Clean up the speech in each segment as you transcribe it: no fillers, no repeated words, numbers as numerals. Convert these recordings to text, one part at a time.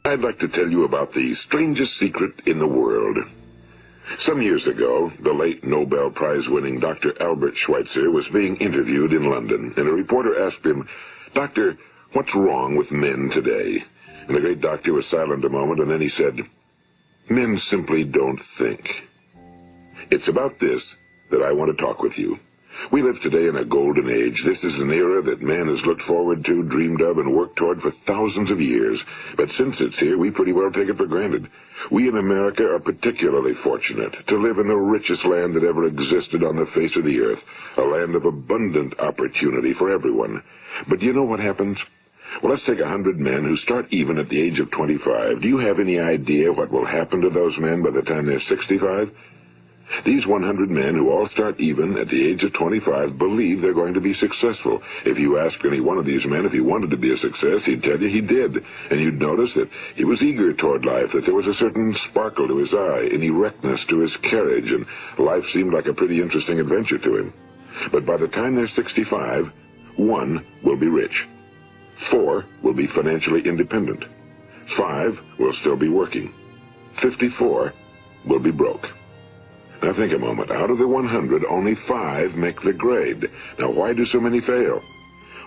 I'd like to tell you about the strangest secret in the world. Some years ago, the late Nobel Prize-winning Dr. Albert Schweitzer was being interviewed in London, and a reporter asked him, "Doctor, what's wrong with men today?" And the great doctor was silent a moment, and then he said, "Men simply don't think." It's about this that I want to talk with you. We live today in a golden age. This is an era that man has looked forward to, dreamed of, and worked toward for thousands of years. But since it's here, we pretty well take it for granted. We in America are particularly fortunate to live in the richest land that ever existed on the face of the earth, a land of abundant opportunity for everyone. But do you know what happens? Well, let's take 100 men who start even at the age of 25. Do you have any idea what will happen to those men by the time they're 65? These 100 men who all start even at the age of 25 believe they're going to be successful. If you ask any one of these men if he wanted to be a success, he'd tell you he did. And you'd notice that he was eager toward life, that there was a certain sparkle to his eye, an erectness to his carriage, and life seemed like a pretty interesting adventure to him. But by the time they're 65, 1 will be rich. 4 will be financially independent. 5 will still be working. 54 will be broke. Now think a moment. Out of the 100, only 5 make the grade. Now why do so many fail?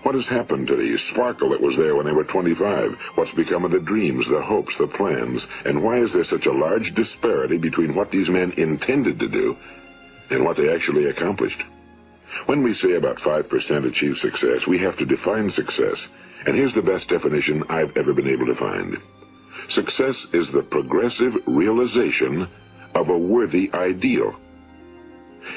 What has happened to the sparkle that was there when they were 25? What's become of the dreams, the hopes, the plans? And why is there such a large disparity between what these men intended to do and what they actually accomplished? When we say about 5% achieve success, we have to define success. And here's the best definition I've ever been able to find. Success is the progressive realization of a worthy ideal.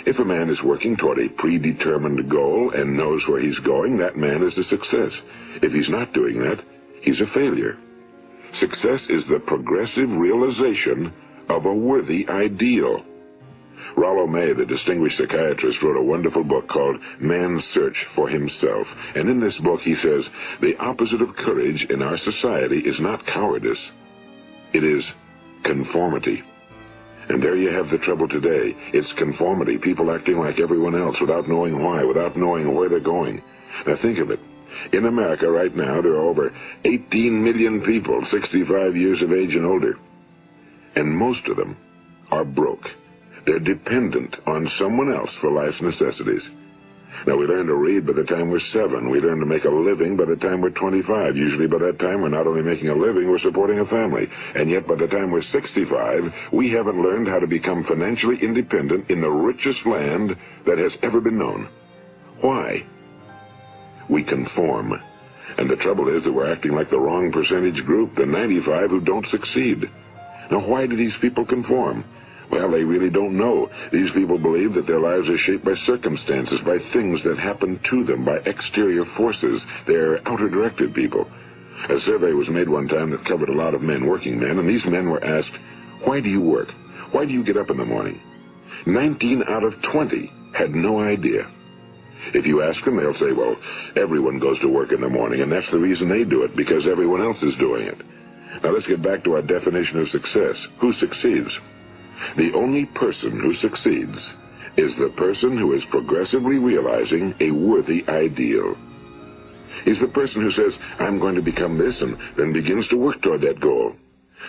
If a man is working toward a predetermined goal and knows where he's going, that man is a success. If he's not doing that, he's a failure. Success is the progressive realization of a worthy ideal. Rollo May, the distinguished psychiatrist, wrote a wonderful book called Man's Search for Himself. And in this book he says, the opposite of courage in our society is not cowardice. It is conformity. And there you have the trouble today. It's conformity, people acting like everyone else without knowing why, without knowing where they're going. Now think of it. In America right now, there are over 18 million people 65 years of age and older. And most of them are broke. They're dependent on someone else for life's necessities. Now, we learn to read by the time we're 7. We learn to make a living by the time we're 25. Usually by that time, we're not only making a living, we're supporting a family. And yet by the time we're 65, we haven't learned how to become financially independent in the richest land that has ever been known. Why? We conform. And the trouble is that we're acting like the wrong percentage group, the 95 who don't succeed. Now, why do these people conform? Well, they really don't know. These people believe that their lives are shaped by circumstances, by things that happen to them, by exterior forces. They're outer-directed people. A survey was made one time that covered a lot of men, working men, and these men were asked, "Why do you work? Why do you get up in the morning?" 19 out of 20 had no idea. If you ask them, they'll say, well, everyone goes to work in the morning, and that's the reason they do it, because everyone else is doing it. Now let's get back to our definition of success. Who succeeds? The only person who succeeds is the person who is progressively realizing a worthy ideal. He's the person who says, I'm going to become this, and then begins to work toward that goal.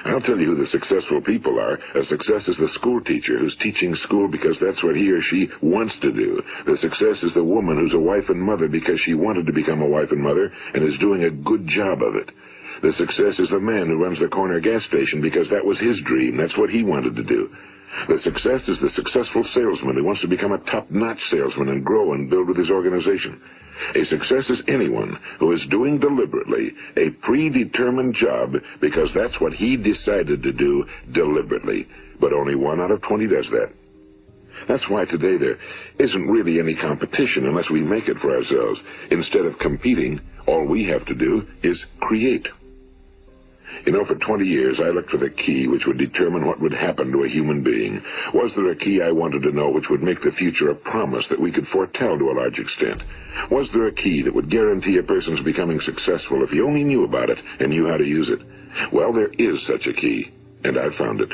I'll tell you who the successful people are. A success is the school teacher who's teaching school because that's what he or she wants to do. The success is the woman who's a wife and mother because she wanted to become a wife and mother and is doing a good job of it. The success is the man who runs the corner gas station because that was his dream. That's what he wanted to do. The success is the successful salesman who wants to become a top-notch salesman and grow and build with his organization. A success is anyone who is doing deliberately a predetermined job because that's what he decided to do deliberately. But only 1 out of 20 does that. That's why today there isn't really any competition unless we make it for ourselves. Instead of competing, all we have to do is create. You know, for 20 years, I looked for the key which would determine what would happen to a human being. Was there a key I wanted to know which would make the future a promise that we could foretell to a large extent? Was there a key that would guarantee a person's becoming successful if he only knew about it and knew how to use it? Well, there is such a key, and I found it.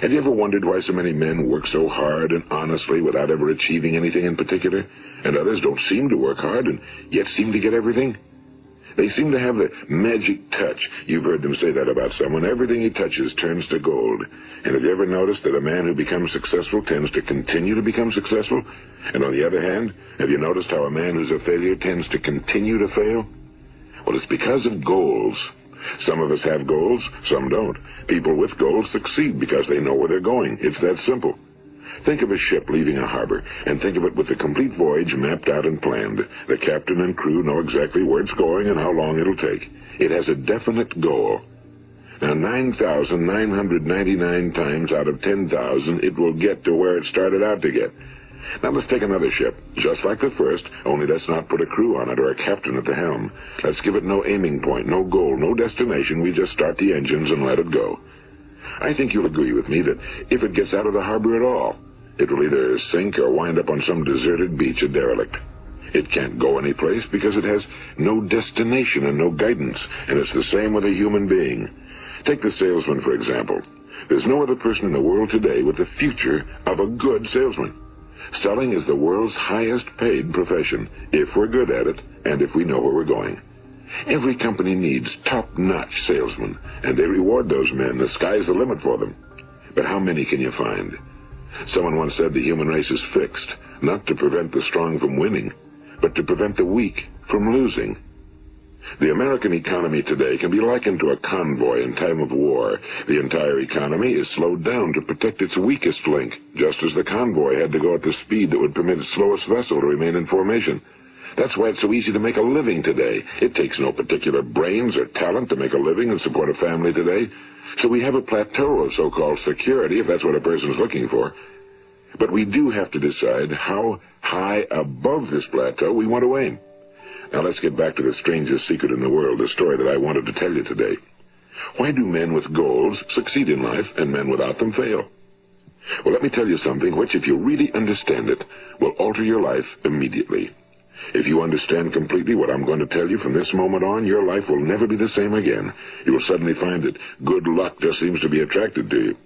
Have you ever wondered why so many men work so hard and honestly without ever achieving anything in particular, and others don't seem to work hard and yet seem to get everything? They seem to have the magic touch. You've heard them say that about someone. Everything he touches turns to gold. And have you ever noticed that a man who becomes successful tends to continue to become successful? And on the other hand, have you noticed how a man who's a failure tends to continue to fail? Well, it's because of goals. Some of us have goals, some don't. People with goals succeed because they know where they're going. It's that simple. Think of a ship leaving a harbor, and think of it with the complete voyage mapped out and planned. The captain and crew know exactly where it's going and how long it'll take. It has a definite goal. Now, 9,999 times out of 10,000, it will get to where it started out to get. Now, let's take another ship, just like the first, only let's not put a crew on it or a captain at the helm. Let's give it no aiming point, no goal, no destination. We just start the engines and let it go. I think you'll agree with me that if it gets out of the harbor at all, it will either sink or wind up on some deserted beach, a derelict. It can't go anyplace because it has no destination and no guidance, and it's the same with a human being. Take the salesman, for example. There's no other person in the world today with the future of a good salesman. Selling is the world's highest paid profession, if we're good at it and if we know where we're going. Every company needs top-notch salesmen, and they reward those men. The sky's the limit for them. But how many can you find? Someone once said the human race is fixed, not to prevent the strong from winning, but to prevent the weak from losing. The American economy today can be likened to a convoy in time of war. The entire economy is slowed down to protect its weakest link, just as the convoy had to go at the speed that would permit its slowest vessel to remain in formation. That's why it's so easy to make a living today. It takes no particular brains or talent to make a living and support a family today. So we have a plateau of so-called security, if that's what a person's looking for. But we do have to decide how high above this plateau we want to aim. Now let's get back to the strangest secret in the world, the story that I wanted to tell you today. Why do men with goals succeed in life and men without them fail? Well, let me tell you something which, if you really understand it, will alter your life immediately. If you understand completely what I'm going to tell you from this moment on, your life will never be the same again. You will suddenly find that good luck just seems to be attracted to you.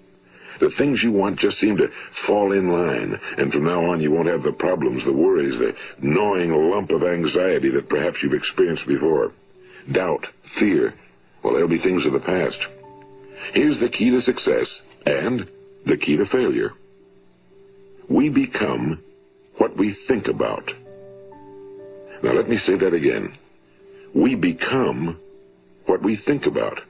The things you want just seem to fall in line, and from now on you won't have the problems, the worries, the gnawing lump of anxiety that perhaps you've experienced before. Doubt, fear, well, they'll be things of the past. Here's the key to success and the key to failure. We become what we think about. Now let me say that again. We become what we think about.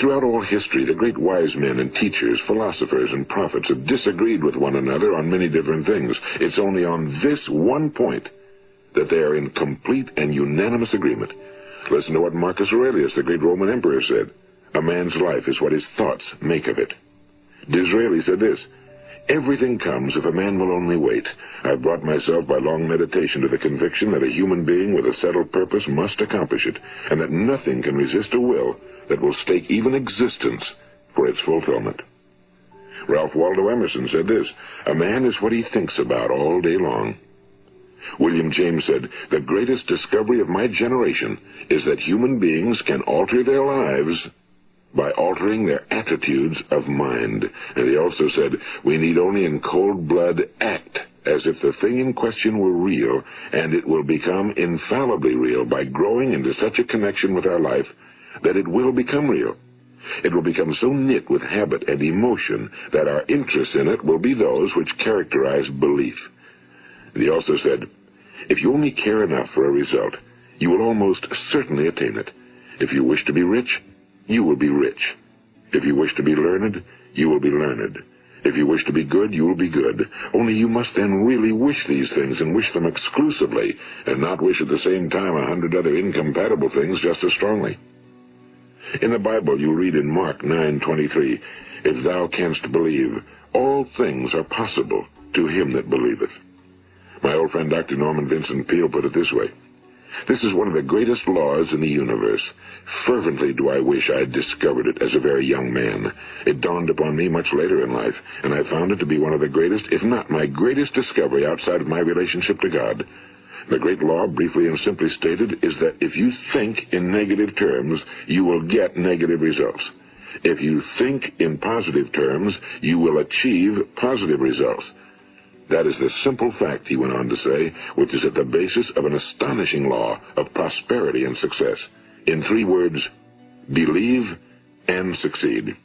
Throughout all history, the great wise men and teachers, philosophers and prophets have disagreed with one another on many different things. It's only on this one point that they are in complete and unanimous agreement. Listen to what Marcus Aurelius, the great Roman emperor, said. A man's life is what his thoughts make of it. Disraeli said this. Everything comes if a man will only wait. I've brought myself by long meditation to the conviction that a human being with a settled purpose must accomplish it, and that nothing can resist a will that will stake even existence for its fulfillment. Ralph Waldo Emerson said this, a man is what he thinks about all day long. William James said, the greatest discovery of my generation is that human beings can alter their lives by altering their attitudes of mind. And he also said, we need only in cold blood act as if the thing in question were real, and it will become infallibly real by growing into such a connection with our life that it will become real. It will become so knit with habit and emotion that our interest in it will be those which characterize belief. And he also said, if you only care enough for a result, you will almost certainly attain it. If you wish to be rich, you will be rich. If you wish to be learned, you will be learned. If you wish to be good, you will be good. Only you must then really wish these things and wish them exclusively, and not wish at the same time 100 other incompatible things just as strongly. In the Bible, you read in Mark 9:23, if thou canst believe, all things are possible to him that believeth. My old friend Dr. Norman Vincent Peale put it this way, this is one of the greatest laws in the universe. Fervently do I wish I had discovered it as a very young man. It dawned upon me much later in life, and I found it to be one of the greatest, if not my greatest discovery outside of my relationship to God. The great law, briefly and simply stated, is that if you think in negative terms, you will get negative results. If you think in positive terms, you will achieve positive results. That is the simple fact, he went on to say, which is at the basis of an astonishing law of prosperity and success. In 3 words, believe and succeed.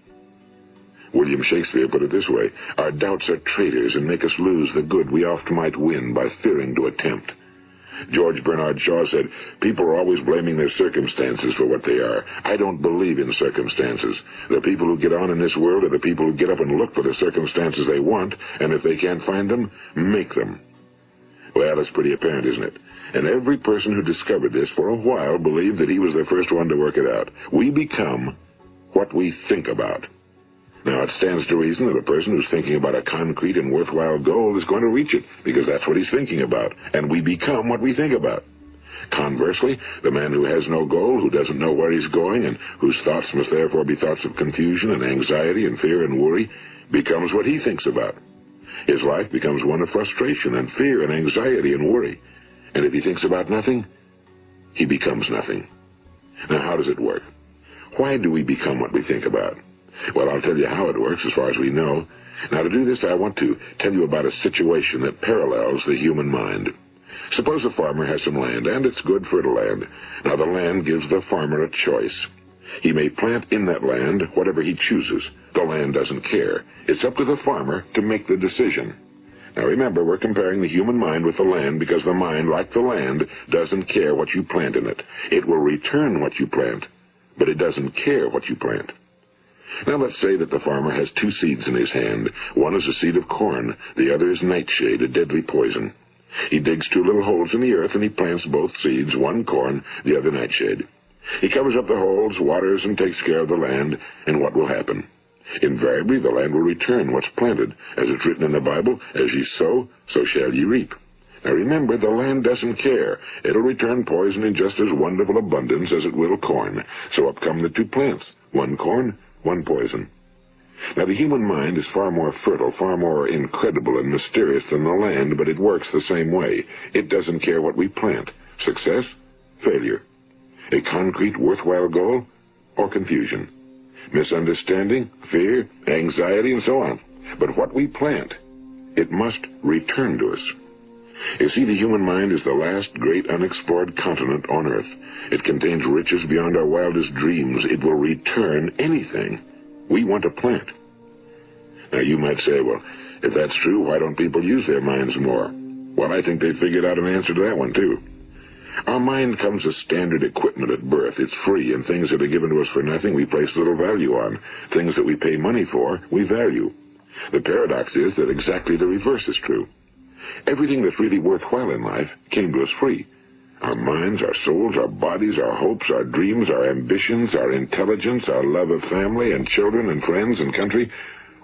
William Shakespeare put it this way: our doubts are traitors and make us lose the good we oft might win by fearing to attempt. George Bernard Shaw said, people are always blaming their circumstances for what they are. I don't believe in circumstances. The people who get on in this world are the people who get up and look for the circumstances they want, and if they can't find them, make them. Well, it's pretty apparent, isn't it? And every person who discovered this for a while believed that he was the first one to work it out. We become what we think about. Now, it stands to reason that a person who's thinking about a concrete and worthwhile goal is going to reach it, because that's what he's thinking about, and we become what we think about. Conversely, the man who has no goal, who doesn't know where he's going, and whose thoughts must therefore be thoughts of confusion and anxiety and fear and worry, becomes what he thinks about. His life becomes one of frustration and fear and anxiety and worry. And if he thinks about nothing, he becomes nothing. Now, how does it work? Why do we become what we think about? Well, I'll tell you how it works as far as we know. Now, to do this, I want to tell you about a situation that parallels the human mind. Suppose a farmer has some land, and it's good fertile land. Now, the land gives the farmer a choice. He may plant in that land whatever he chooses. The land doesn't care. It's up to the farmer to make the decision. Now, remember, we're comparing the human mind with the land because the mind, like the land, doesn't care what you plant in it. It will return what you plant, but it doesn't care what you plant. Now, let's say that the farmer has 2 seeds in his hand. One is a seed of corn. The other is nightshade, a deadly poison. He digs 2 little holes in the earth, and he plants both seeds, one corn, the other nightshade. He covers up the holes, waters, and takes care of the land, and what will happen? Invariably, the land will return what's planted. As it's written in the Bible, as ye sow, so shall ye reap. Now remember, the land doesn't care. It'll return poison in just as wonderful abundance as it will corn. So up come the 2 plants, one corn, one poison. Now, the human mind is far more fertile, far more incredible and mysterious than the land, but it works the same way. It doesn't care what we plant. Success, failure. A concrete, worthwhile goal, or confusion. Misunderstanding, fear, anxiety, and so on. But what we plant, it must return to us. You see, the human mind is the last great unexplored continent on Earth. It contains riches beyond our wildest dreams. It will return anything we want to plant. Now, you might say, well, if that's true, why don't people use their minds more? Well, I think they figured out an answer to that one, too. Our mind comes as standard equipment at birth. It's free, and things that are given to us for nothing we place little value on. Things that we pay money for, we value. The paradox is that exactly the reverse is true. Everything that's really worthwhile in life came to us free. Our minds, our souls, our bodies, our hopes, our dreams, our ambitions, our intelligence, our love of family and children and friends and country,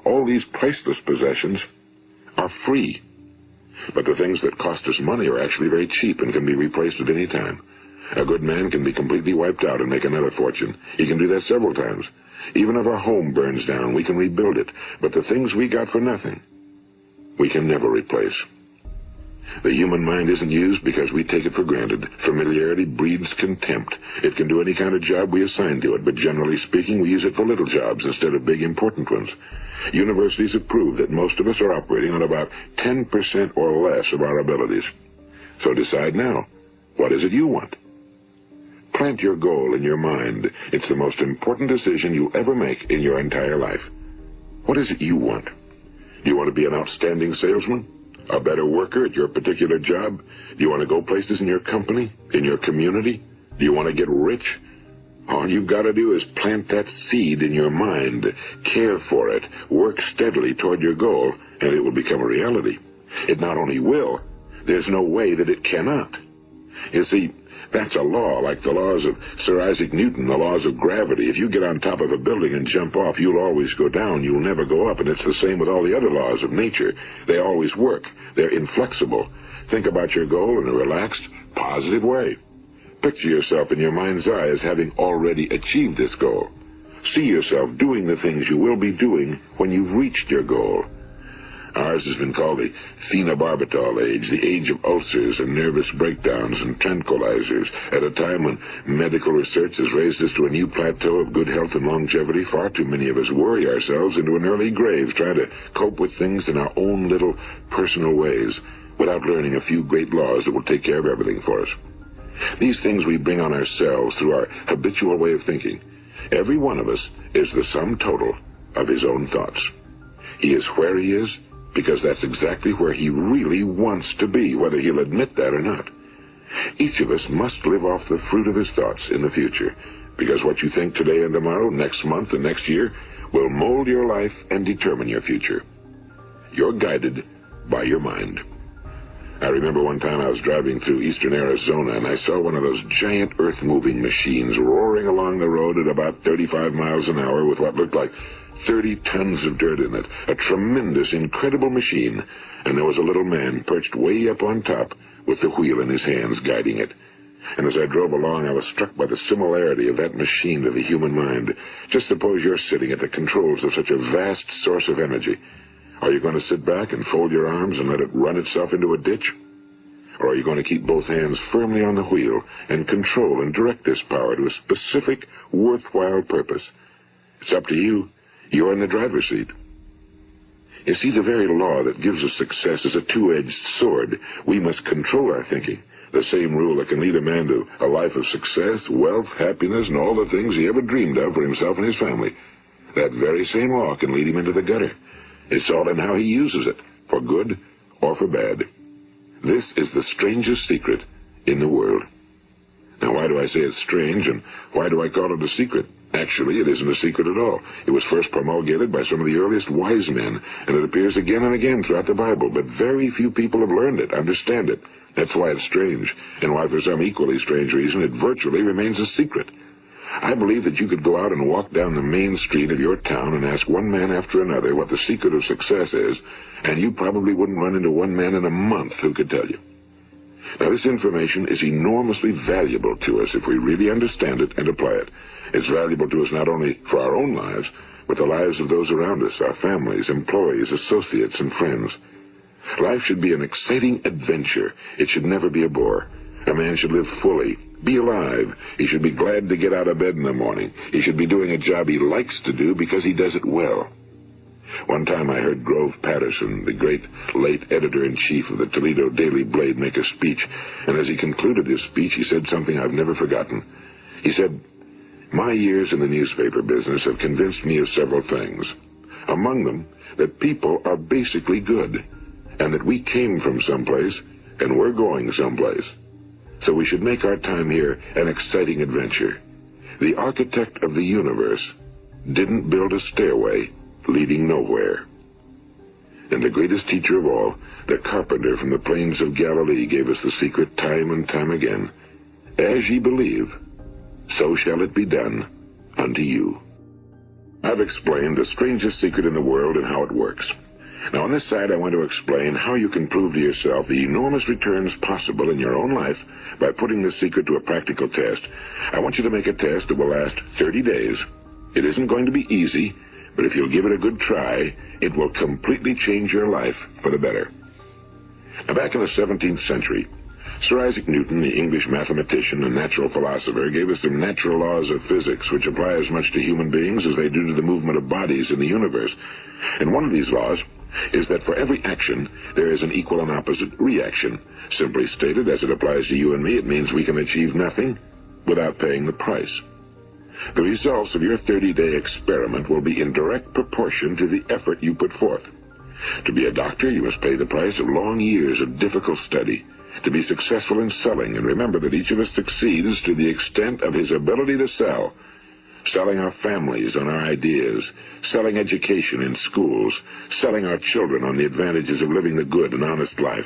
all these priceless possessions are free. But the things that cost us money are actually very cheap and can be replaced at any time. A good man can be completely wiped out and make another fortune. He can do that several times. Even if our home burns down, we can rebuild it. But the things we got for nothing, we can never replace. The human mind isn't used because we take it for granted. Familiarity breeds contempt. It can do any kind of job we assign to it, but generally speaking, we use it for little jobs instead of big, important ones. Universities have proved that most of us are operating on about 10% or less of our abilities. So decide now, what is it you want? Plant your goal in your mind. It's the most important decision you'll ever make in your entire life. What is it you want? Do you want to be an outstanding salesman? A better worker at your particular job? Do you want to go places in your company, in your community? Do you want to get rich? All you've got to do is plant that seed in your mind, care for it, work steadily toward your goal, and it will become a reality. It not only will, there's no way that it cannot. You see, that's a law, like the laws of Sir Isaac Newton, the laws of gravity. If you get on top of a building and jump off, you'll always go down. You'll never go up. And it's the same with all the other laws of nature. They always work. They're inflexible. Think about your goal in a relaxed, positive way. Picture yourself in your mind's eye as having already achieved this goal. See yourself doing the things you will be doing when you've reached your goal. Ours has been called the phenobarbital age, the age of ulcers and nervous breakdowns and tranquilizers. At a time when medical research has raised us to a new plateau of good health and longevity, far too many of us worry ourselves into an early grave trying to cope with things in our own little personal ways without learning a few great laws that will take care of everything for us. These things we bring on ourselves through our habitual way of thinking. Every one of us is the sum total of his own thoughts. He is where he is because that's exactly where he really wants to be, whether he'll admit that or not. Each of us must live off the fruit of his thoughts in the future, because what you think today and tomorrow, next month and next year, will mold your life and determine your future. You're guided by your mind. I remember one time I was driving through eastern Arizona, and I saw one of those giant earth-moving machines roaring along the road at about 35 miles an hour with what looked like 30 tons of dirt in it. A tremendous, incredible machine, and there was a little man perched way up on top with the wheel in his hands guiding it. And as I drove along, I was struck by the similarity of that machine to the human mind. Just suppose you're sitting at the controls of such a vast source of energy. Are you going to sit back and fold your arms and let it run itself into a ditch? Or are you going to keep both hands firmly on the wheel and control and direct this power to a specific, worthwhile purpose? It's up to you. You're in the driver's seat. You see, the very law that gives us success is a two-edged sword. We must control our thinking. The same rule that can lead a man to a life of success, wealth, happiness, and all the things he ever dreamed of for himself and his family. That very same law can lead him into the gutter. It's all in how he uses it, for good or for bad. This is the strangest secret in the world. Now, why do I say it's strange, and why do I call it a secret? Actually, it isn't a secret at all. It was first promulgated by some of the earliest wise men, and it appears again and again throughout the Bible, but very few people have learned it, understand it. That's why it's strange, and why for some equally strange reason it virtually remains a secret. I believe that you could go out and walk down the main street of your town and ask one man after another what the secret of success is, and you probably wouldn't run into one man in a month who could tell you. Now, this information is enormously valuable to us if we really understand it and apply it. It's valuable to us not only for our own lives, but the lives of those around us, our families, employees, associates, and friends. Life should be an exciting adventure. It should never be a bore. A man should live fully, be alive. He should be glad to get out of bed in the morning. He should be doing a job he likes to do because he does it well. One time I heard Grove Patterson, the great late editor-in-chief of the Toledo Daily Blade, make a speech, and as he concluded his speech, he said something I've never forgotten. He said, "My years in the newspaper business have convinced me of several things. Among them, that people are basically good, and that we came from someplace, and we're going someplace. So we should make our time here an exciting adventure. The architect of the universe didn't build a stairway leading nowhere." And the greatest teacher of all, the carpenter from the plains of Galilee, gave us the secret time and time again. As ye believe, so shall it be done unto you. I've explained the strangest secret in the world and how it works. Now, on this side, I want to explain how you can prove to yourself the enormous returns possible in your own life by putting this secret to a practical test. I want you to make a test that will last 30 days. It isn't going to be easy, but if you'll give it a good try, it will completely change your life for the better. Now, back in the 17th century, Sir Isaac Newton, the English mathematician and natural philosopher, gave us some natural laws of physics which apply as much to human beings as they do to the movement of bodies in the universe. And one of these laws is that for every action, there is an equal and opposite reaction. Simply stated, as it applies to you and me, it means we can achieve nothing without paying the price. The results of your 30-day experiment will be in direct proportion to the effort you put forth. To be a doctor, you must pay the price of long years of difficult study. To be successful in selling, and remember that each of us succeeds to the extent of his ability to sell. Selling our families on our ideas, selling education in schools, selling our children on the advantages of living the good and honest life,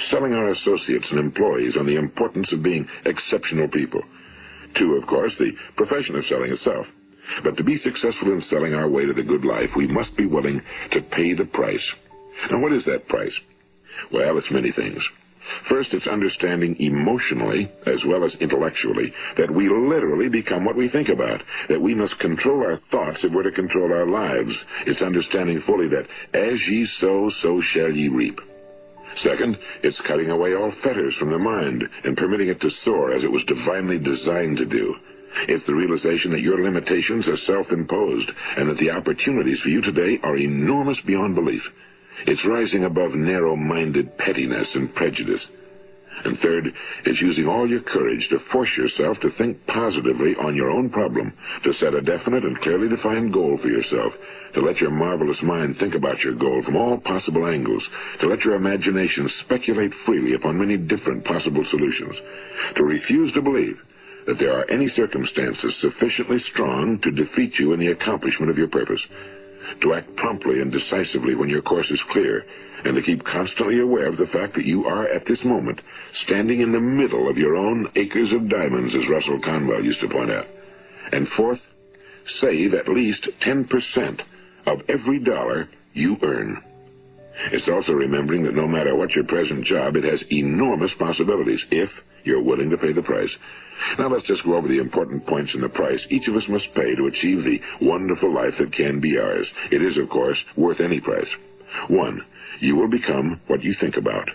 selling our associates and employees on the importance of being exceptional people. To, of course, the profession of selling itself. But to be successful in selling our way to the good life, we must be willing to pay the price. Now, what is that price? Well, it's many things. First, it's understanding emotionally, as well as intellectually, that we literally become what we think about, that we must control our thoughts if we're to control our lives. It's understanding fully that as ye sow, so shall ye reap. Second, it's cutting away all fetters from the mind and permitting it to soar as it was divinely designed to do. It's the realization that your limitations are self-imposed and that the opportunities for you today are enormous beyond belief. It's rising above narrow-minded pettiness and prejudice. And third, it's using all your courage to force yourself to think positively on your own problem, to set a definite and clearly defined goal for yourself, to let your marvelous mind think about your goal from all possible angles, to let your imagination speculate freely upon many different possible solutions, to refuse to believe that there are any circumstances sufficiently strong to defeat you in the accomplishment of your purpose, to act promptly and decisively when your course is clear, and to keep constantly aware of the fact that you are, at this moment, standing in the middle of your own acres of diamonds, as Russell Conwell used to point out. And fourth, save at least 10% of every dollar you earn. It's also remembering that no matter what your present job, it has enormous possibilities if you're willing to pay the price. Now let's just go over the important points in the price each of us must pay to achieve the wonderful life that can be ours. It is, of course, worth any price. 1. You will become what you think about.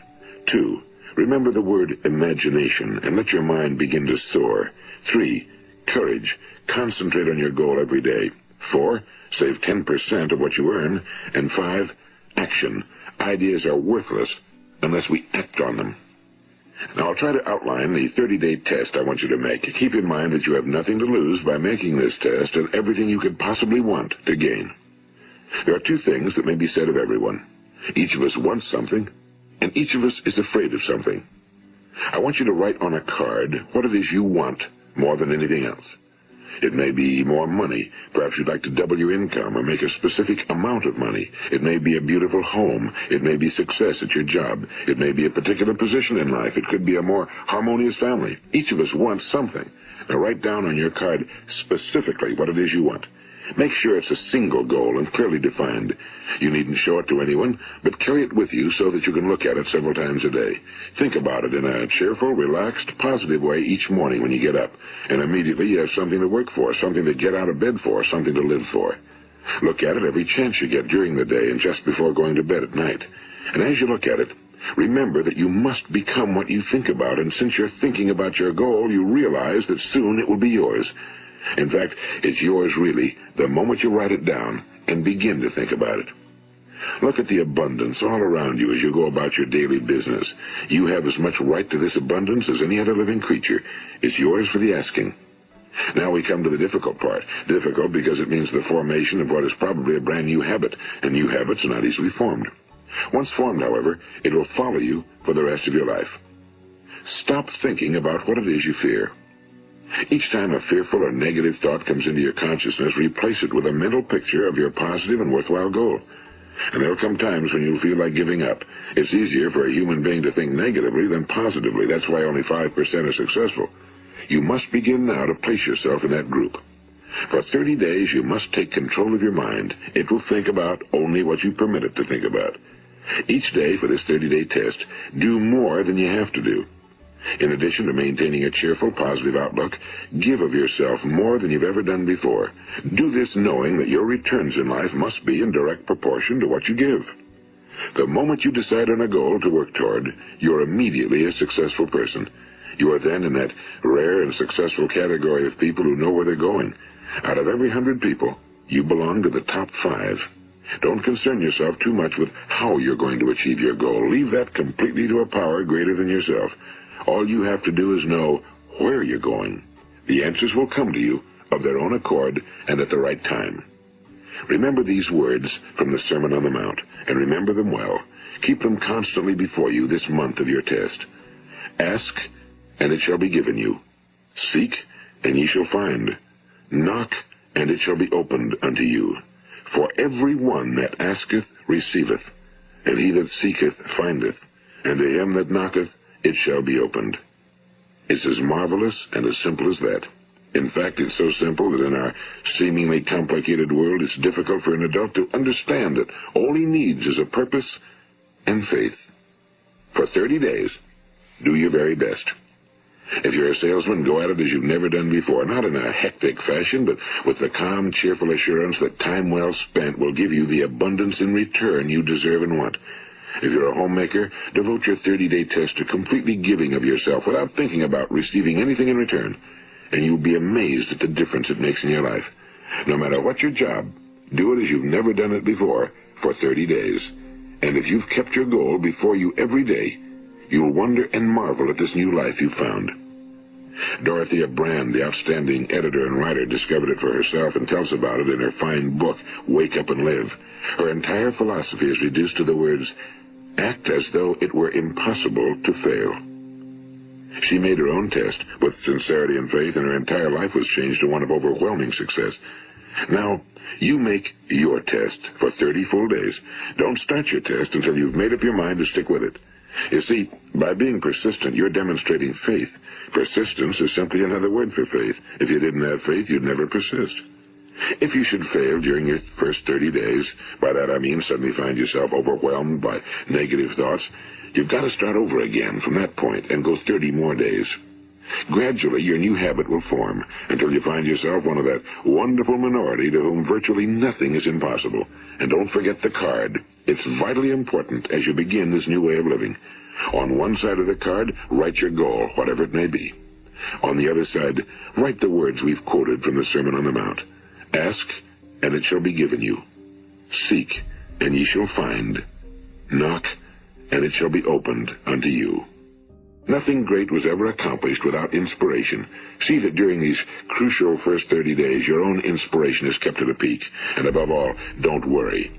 2. Remember the word imagination and let your mind begin to soar. 3. Courage. Concentrate on your goal every day. 4. Save 10% of what you earn. And 5. Action. Ideas are worthless unless we act on them. Now, I'll try to outline the 30-day test I want you to make. Keep in mind that you have nothing to lose by making this test and everything you could possibly want to gain. There are 2 things that may be said of everyone. Each of us wants something, and each of us is afraid of something. I want you to write on a card what it is you want more than anything else. It may be more money. Perhaps you'd like to double your income or make a specific amount of money. It may be a beautiful home. It may be success at your job. It may be a particular position in life. It could be a more harmonious family. Each of us wants something. Now write down on your card specifically what it is you want. Make sure it's a single goal and clearly defined. You needn't show it to anyone, but carry it with you so that you can look at it several times a day. Think about it in a cheerful, relaxed, positive way each morning when you get up, and immediately you have something to work for, something to get out of bed for, something to live for. Look at it every chance you get during the day and just before going to bed at night. And as you look at it, remember that you must become what you think about, and since you're thinking about your goal, you realize that soon it will be yours. In fact, it's yours really the moment you write it down and begin to think about it. Look at the abundance all around you as you go about your daily business. You have as much right to this abundance as any other living creature. It's yours for the asking. Now we come to the difficult part. Difficult because it means the formation of what is probably a brand new habit, and new habits are not easily formed. Once formed, however, it will follow you for the rest of your life. Stop thinking about what it is you fear. Each time a fearful or negative thought comes into your consciousness, replace it with a mental picture of your positive and worthwhile goal. And there will come times when you'll feel like giving up. It's easier for a human being to think negatively than positively. That's why only 5% are successful. You must begin now to place yourself in that group. For 30 days, you must take control of your mind. It will think about only what you permit it to think about. Each day for this 30-day test, do more than you have to do. In addition to maintaining a cheerful, positive outlook, give of yourself more than you've ever done before. Do this knowing that your returns in life must be in direct proportion to what you give. The moment you decide on a goal to work toward, you're immediately a successful person. You are then in that rare and successful category of people who know where they're going. Out of every 100 people, you belong to the top 5. Don't concern yourself too much with how you're going to achieve your goal. Leave that completely to a power greater than yourself. All you have to do is know where you're going. The answers will come to you of their own accord and at the right time. Remember these words from the Sermon on the Mount, and remember them well. Keep them constantly before you this month of your test. Ask, and it shall be given you. Seek, and ye shall find. Knock, and it shall be opened unto you. For every one that asketh receiveth, and he that seeketh findeth, and to him that knocketh it shall be opened. It's as marvelous and as simple as that. In fact, it's so simple that in our seemingly complicated world, it's difficult for an adult to understand that all he needs is a purpose and faith. For 30 days, Do your very best. If you're a salesman, go at it as you've never done before, not in a hectic fashion, but with the calm, cheerful assurance that time well spent will give you the abundance in return you deserve and want. If you're a homemaker, devote your 30-day test to completely giving of yourself without thinking about receiving anything in return, and you'll be amazed at the difference it makes in your life. No matter what your job, do it as you've never done it before for 30 days. And if you've kept your goal before you every day, you'll wonder and marvel at this new life you've found. Dorothea Brand, the outstanding editor and writer, discovered it for herself and tells about it in her fine book, Wake Up and Live. Her entire philosophy is reduced to the words, act as though it were impossible to fail. She made her own test with sincerity and faith, and her entire life was changed to one of overwhelming success. Now, you make your test for 30 full days. Don't start your test until you've made up your mind to stick with it. You see, by being persistent, you're demonstrating faith. Persistence is simply another word for faith. If you didn't have faith, you'd never persist. If you should fail during your first 30 days, by that I mean suddenly find yourself overwhelmed by negative thoughts, you've got to start over again from that point and go 30 more days. Gradually, your new habit will form until you find yourself one of that wonderful minority to whom virtually nothing is impossible. And don't forget the card. It's vitally important as you begin this new way of living. On one side of the card, write your goal, whatever it may be. On the other side, write the words we've quoted from the Sermon on the Mount. Ask, and it shall be given you. Seek, and ye shall find. Knock, and it shall be opened unto you. Nothing great was ever accomplished without inspiration. See that during these crucial first 30 days, your own inspiration is kept at a peak. And above all, don't worry.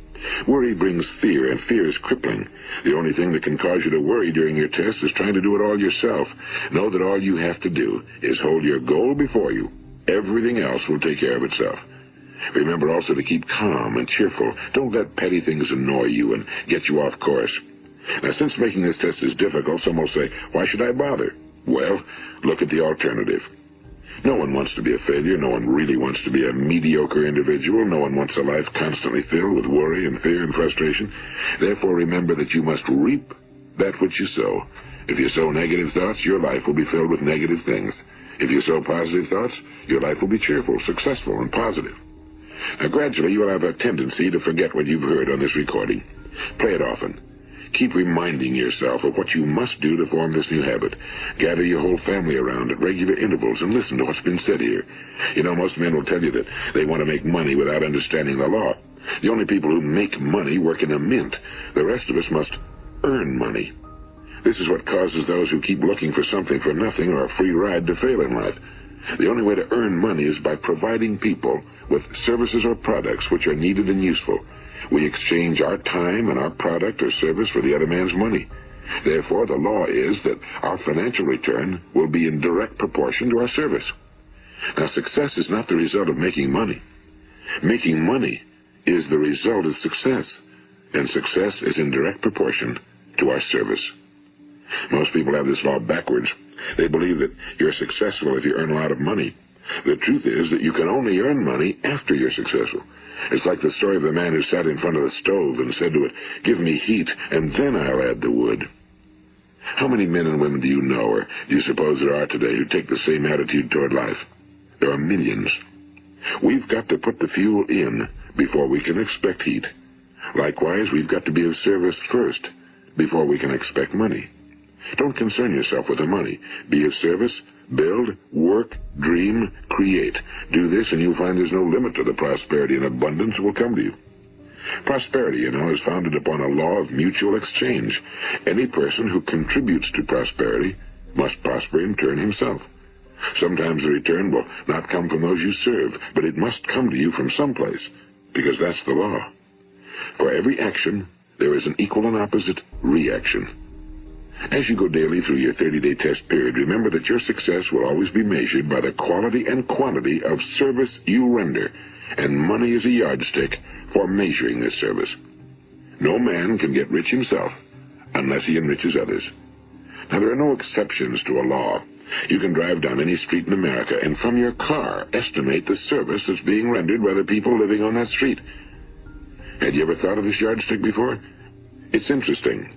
Worry brings fear, and fear is crippling. The only thing that can cause you to worry during your test is trying to do it all yourself. Know that all you have to do is hold your goal before you. Everything else will take care of itself. Remember also to keep calm and cheerful. Don't let petty things annoy you and get you off course. Now, since making this test is difficult, some will say, why should I bother? Well, look at the alternative. No one wants to be a failure. No one really wants to be a mediocre individual. No one wants a life constantly filled with worry and fear and frustration. Therefore, remember that you must reap that which you sow. If you sow negative thoughts, your life will be filled with negative things. If you sow positive thoughts, your life will be cheerful, successful, and positive. Now, gradually, you will have a tendency to forget what you've heard on this recording. Play it often. Keep reminding yourself of what you must do to form this new habit. Gather your whole family around at regular intervals and listen to what's been said here. You know, most men will tell you that they want to make money without understanding the law. The only people who make money work in a mint. The rest of us must earn money. This is what causes those who keep looking for something for nothing or a free ride to fail in life. The only way to earn money is by providing people with services or products which are needed and useful. We exchange our time and our product or service for the other man's money. Therefore, the law is that our financial return will be in direct proportion to our service. Now, success is not the result of making money. Making money is the result of success, and success is in direct proportion to our service. Most people have this law backwards. They believe that you're successful if you earn a lot of money. The truth is that you can only earn money after you're successful. It's like the story of the man who sat in front of the stove and said to it, give me heat, and then I'll add the wood. How many men and women do you know, or do you suppose there are today, who take the same attitude toward life? There are millions. We've got to put the fuel in before we can expect heat. Likewise, we've got to be of service first before we can expect money. Don't concern yourself with the money. Be of service. Build, work, dream, create. Do this and you'll find there's no limit to the prosperity and abundance that will come to you. Prosperity, you know, is founded upon a law of mutual exchange. Any person who contributes to prosperity must prosper in turn himself. Sometimes the return will not come from those you serve, but it must come to you from someplace, because that's the law. For every action, there is an equal and opposite reaction. As you go daily through your 30-day test period, remember that your success will always be measured by the quality and quantity of service you render, and money is a yardstick for measuring this service. No man can get rich himself unless he enriches others. Now, there are no exceptions to a law. You can drive down any street in America and from your car estimate the service that's being rendered by the people living on that street. Had you ever thought of this yardstick before? It's interesting.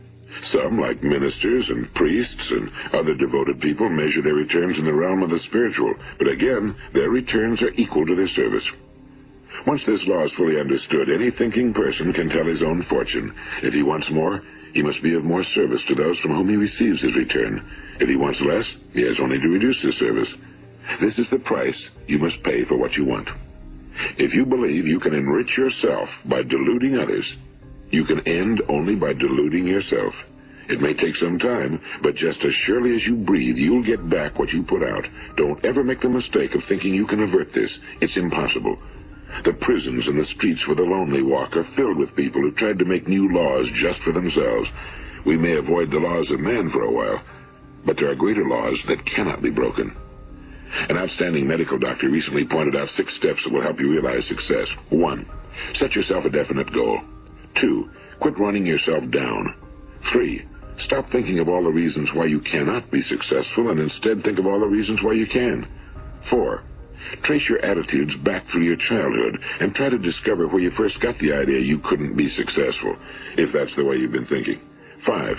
Some, like ministers and priests and other devoted people, measure their returns in the realm of the spiritual, but again, their returns are equal to their service. Once this law is fully understood, any thinking person can tell his own fortune. If he wants more, he must be of more service to those from whom he receives his return. If he wants less, he has only to reduce his service. This is the price you must pay for what you want. If you believe you can enrich yourself by deluding others, you can end only by deluding yourself. It may take some time, but just as surely as you breathe, you'll get back what you put out. Don't ever make the mistake of thinking you can avert this. It's impossible. The prisons and the streets where the lonely walk are filled with people who tried to make new laws just for themselves. We may avoid the laws of man for a while, but there are greater laws that cannot be broken. An outstanding medical doctor recently pointed out 6 steps that will help you realize success. 1. Set yourself a definite goal. 2. Quit running yourself down. 3. Stop thinking of all the reasons why you cannot be successful and instead think of all the reasons why you can. 4. Trace your attitudes back through your childhood and try to discover where you first got the idea you couldn't be successful, if that's the way you've been thinking. 5.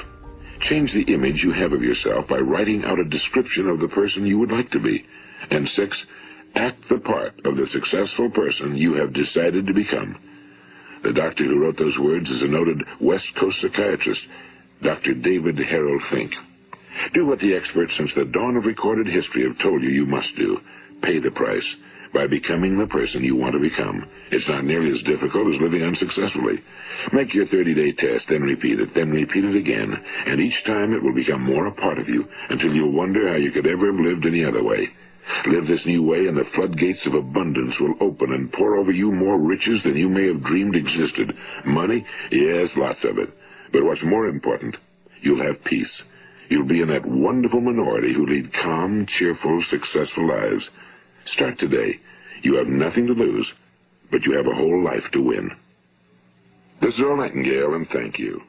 Change the image you have of yourself by writing out a description of the person you would like to be. And 6. Act the part of the successful person you have decided to become. The doctor who wrote those words is a noted West Coast psychiatrist, Dr. David Harold Fink. Do what the experts since the dawn of recorded history have told you you must do. Pay the price by becoming the person you want to become. It's not nearly as difficult as living unsuccessfully. Make your 30-day test, then repeat it again, and each time it will become more a part of you until you'll wonder how you could ever have lived any other way. Live this new way and the floodgates of abundance will open and pour over you more riches than you may have dreamed existed. Money? Yes, lots of it. But what's more important, you'll have peace. You'll be in that wonderful minority who lead calm, cheerful, successful lives. Start today. You have nothing to lose, but you have a whole life to win. This is Earl Nightingale, and thank you.